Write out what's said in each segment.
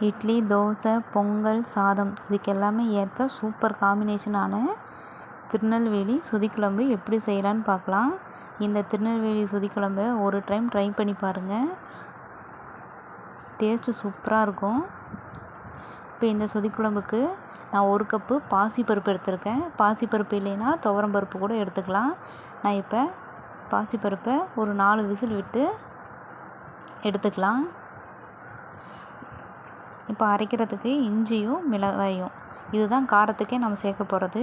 இட்லி, தோசை, பொங்கல், சாதம் இதுக்கு எல்லாமே ஏற்ற சூப்பர் காம்பினேஷனான திருநெல்வேலி சொதிக்குழம்பு எப்படி செய்யலான்னு பார்க்கலாம். இந்த திருநெல்வேலி சொதிக்குழம்பை ஒரு டைம் ட்ரை பண்ணி பாருங்கள். டேஸ்ட்டு சூப்பராக இருக்கும். இப்போ இந்த சொதிக்குழம்புக்கு நான் 1 கப்பு பாசிப்பருப்பு எடுத்திருக்கேன். பாசிப்பருப்பு இல்லைன்னா துவரம்பருப்பு கூட எடுத்துக்கலாம். நான் இப்போ பாசிப்பருப்பை ஒரு 4 விசில் விட்டு எடுத்துக்கலாம். இப்போ அரைக்கிறதுக்கு இஞ்சியும் மிளகாயும் இதுதான் காரத்துக்கே நம்ம சேர்க்க போகிறது.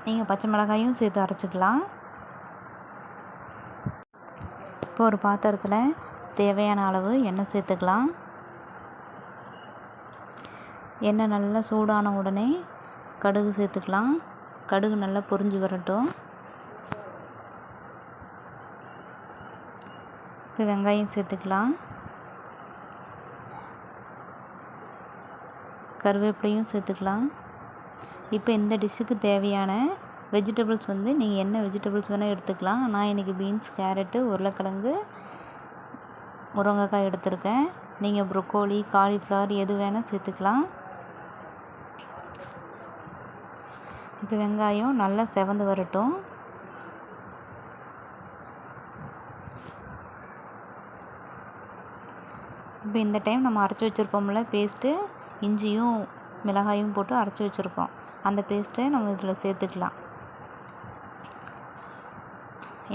நீங்கள் பச்சை மிளகாயும் சேர்த்து அரைச்சிக்கலாம். இப்போ ஒரு பாத்திரத்தில் தேவையான அளவு எண்ணெய் சேர்த்துக்கலாம். எண்ணெய் நல்லா சூடான உடனே கடுகு சேர்த்துக்கலாம். கடுகு நல்லா பொரிஞ்சு வரட்டும். இப்போ வெங்காயம் சேர்த்துக்கலாம். கருவேப்பிலையும் சேர்த்துக்கலாம். இப்போ இந்த டிஷ்ஷுக்கு தேவையான வெஜிடபிள்ஸ் நீங்கள் என்ன வெஜிடபிள்ஸ் வேணால் எடுத்துக்கலாம். நான் இன்றைக்கி பீன்ஸ், கேரட்டு, உருளைக்கிழங்கு, முருங்கைக்காய் எடுத்திருக்கேன். நீங்கள் ப்ரொக்கோலி, காலிஃப்ளவர் எது வேணால் சேர்த்துக்கலாம். இப்போ வெங்காயம் நல்லா செவந்து வரட்டும். இப்போ இந்த டைம் நம்ம அரைச்சி வச்சுருப்போம்ல பேஸ்ட்டு, இஞ்சியும் மிளகாயும் போட்டு அரைச்சி வச்சுருக்கோம். அந்த பேஸ்ட்டை நம்ம இதில் சேர்த்துக்கலாம்.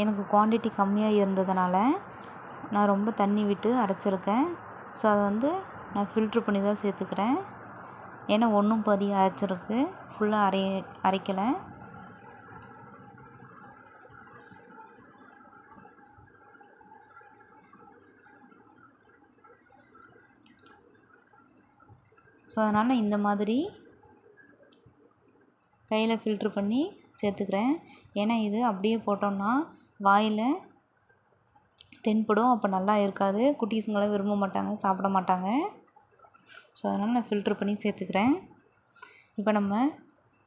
எனக்கு குவான்டிட்டி கம்மியாக இருந்ததுனால நான் ரொம்ப தண்ணி விட்டு அரைச்சிருக்கேன். ஸோ அதை நான் ஃபில்ட்ரு பண்ணி தான் சேர்த்துக்கிறேன். ஏன்னா ஒன்றும் பாதியும் அரைச்சிருக்கு, ஃபுல்லாக அரைக்கலை. ஸோ அதனால் இந்த மாதிரி கையில் ஃபில்ட்ரு பண்ணி சேர்த்துக்கிறேன். ஏன்னா இது அப்படியே போட்டோம்னா வாயில் தென்படும், அப்போ நல்லா இருக்காது. குட்டீஸுங்களாம் விரும்ப மாட்டாங்க, சாப்பிட மாட்டாங்க. ஸோ அதனால் நான் ஃபில்ட்ரு பண்ணி சேர்த்துக்கிறேன். இப்போ நம்ம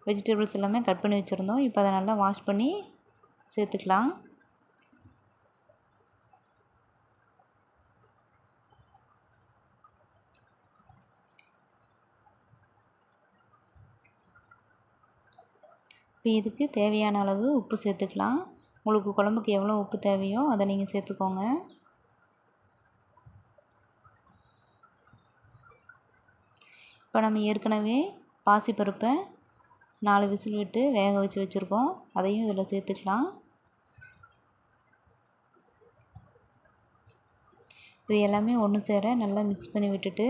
வெஜிடபிள்ஸ் எல்லாமே கட் பண்ணி வச்சுருந்தோம். இப்போ அதை நல்லா வாஷ் பண்ணி சேர்த்துக்கலாம். இப்போ இதுக்கு தேவையான அளவு உப்பு சேர்த்துக்கலாம். உங்களுக்கு குழம்புக்கு எவ்வளோ உப்பு தேவையோ அதை நீங்கள் சேர்த்துக்கோங்க. இப்போ நம்ம ஏற்கனவே பாசிப்பருப்பை 4 விசில் விட்டு வேக வச்சு வச்சுருக்கோம். அதையும் இதில் சேர்த்துக்கலாம். இது எல்லாமே ஒன்று சேர நல்லா மிக்ஸ் பண்ணி விட்டுட்டு,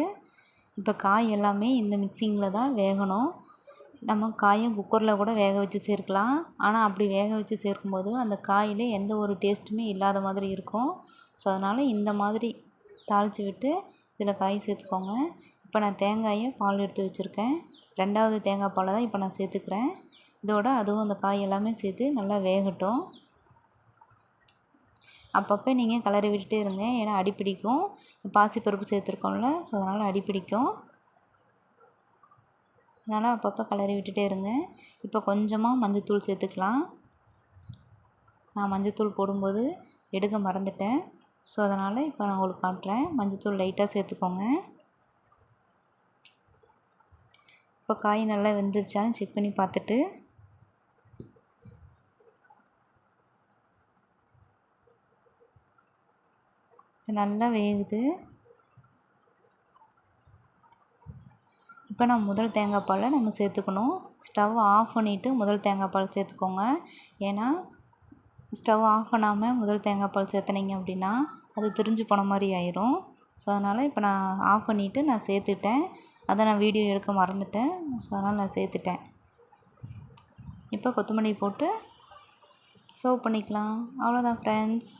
இப்போ காய் எல்லாமே இந்த மிக்சிங்கில் தான் வேகணும். நம்ம காயும் குக்கரில் கூட வேக வச்சு சேர்க்கலாம். ஆனால் அப்படி வேக வச்சு சேர்க்கும்போது அந்த காயில் எந்த ஒரு டேஸ்ட்டுமே இல்லாத மாதிரி இருக்கும். ஸோ அதனால் இந்த மாதிரி தாளித்து விட்டு இதில் காய் சேர்த்துக்கோங்க. இப்போ நான் தேங்காயை பால் எடுத்து வச்சுருக்கேன். 2வது தேங்காய் பாலை தான் இப்போ நான் சேர்த்துக்கிறேன். இதோட அதுவும் அந்த காய் எல்லாமே சேர்த்து நல்லா வேகட்டும். அப்பப்போ நீங்கள் கிளறி விட்டுட்டே இருங்க, ஏன்னா அடிப்பிடிக்கும். பாசிப்பருப்பு சேர்த்துருக்கோம்ல, ஸோ அதனால் அடிப்பிடிக்கும். அதனால் அப்பப்போ கிளறி விட்டுட்டே இருங்க. இப்போ கொஞ்சமாக மஞ்சத்தூள் சேர்த்துக்கலாம். நான் மஞ்சத்தூள் போடும்போது எடுக்க மறந்துட்டேன். ஸோ அதனால் இப்போ நான் உங்களுக்கு காட்டுறேன். மஞ்சத்தூள் லைட்டாக சேர்த்துக்கோங்க. இப்போ காய் நல்லா வெந்துருச்சான்னு செக் பண்ணி பார்த்துட்டு நல்லா வேகுது. இப்போ நம்ம முதல் தேங்காய் பாலை நம்ம சேர்த்துக்கணும். ஸ்டவ் ஆஃப் பண்ணிவிட்டு முதல் தேங்காய் பால் சேர்த்துக்கோங்க. ஏன்னா ஸ்டவ் ஆஃப் பண்ணாமல் முதல் தேங்காய் பால் சேர்த்துனீங்க அப்படின்னா அது திரிஞ்சு போன மாதிரி ஆயிரும். ஸோ அதனால் இப்போ நான் ஆஃப் பண்ணிவிட்டு நான் சேர்த்துட்டேன். அதை நான் வீடியோ எடுக்க மறந்துட்டேன். ஸோ அதனால் நான் சேர்த்துட்டேன். இப்போ கொத்தமல்லி போட்டு சர்வ் பண்ணிக்கலாம். அவ்வளோதான் ஃப்ரெண்ட்ஸ்.